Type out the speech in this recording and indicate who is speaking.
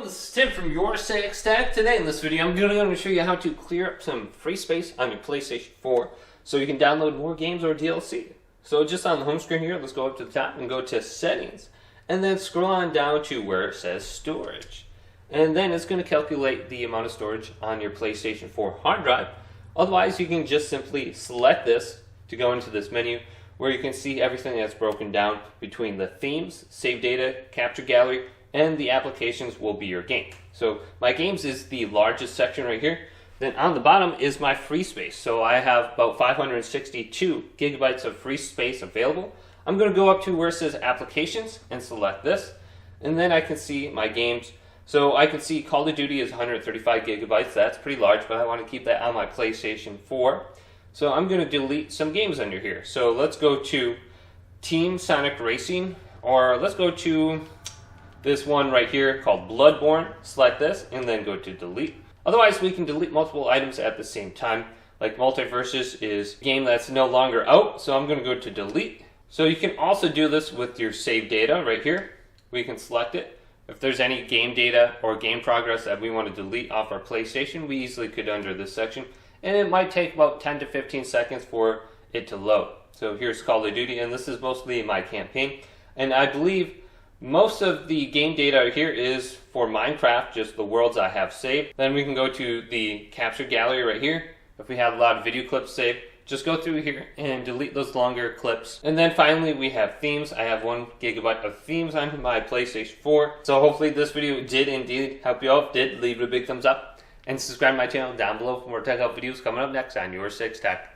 Speaker 1: this is Tim from Your Six Tech. Today in this video I'm going to show you how to clear up some free space on your PlayStation 4 so you can download more games or DLC. So just on the home screen here, let's go up to the top and go to Settings, and then scroll on down to where it says Storage. And then it's going to calculate the amount of storage on your PlayStation 4 hard drive. Otherwise, you can just simply select this to go into this menu where you can see everything that's broken down between the themes, save data, capture gallery, and the applications will be your game. So my games is the largest section right here. Then on the bottom is my free space. So I have about 562 gigabytes of free space available. I'm going to go up to where it says applications and select this. And then I can see my games. So I can see Call of Duty is 135 gigabytes. That's pretty large, but I want to keep that on my PlayStation 4. So I'm going to delete some games under here. So let's go to Team Sonic Racing, or let's go to this one right here called Bloodborne. Select this and then go to delete. Otherwise, we can delete multiple items at the same time. Like Multiverses is a game that's no longer out, so I'm going to go to delete. So you can also do this with your save data right here. We can select it. If there's any game data or game progress that we want to delete off our PlayStation, we easily could under this section. And it might take about 10 to 15 seconds for it to load. So here's Call of Duty, and this is mostly my campaign. And I believe most of the game data here is for Minecraft, just the worlds I have saved. Then we can go to the capture gallery right here. If we have a lot of video clips saved, just go through here and delete those longer clips. And then finally we have themes. I have 1 gigabyte of themes on my PlayStation 4. So hopefully this video did indeed help you out. Did leave a big thumbs up and subscribe to my channel down below for more tech help videos coming up next on Your Six Tech.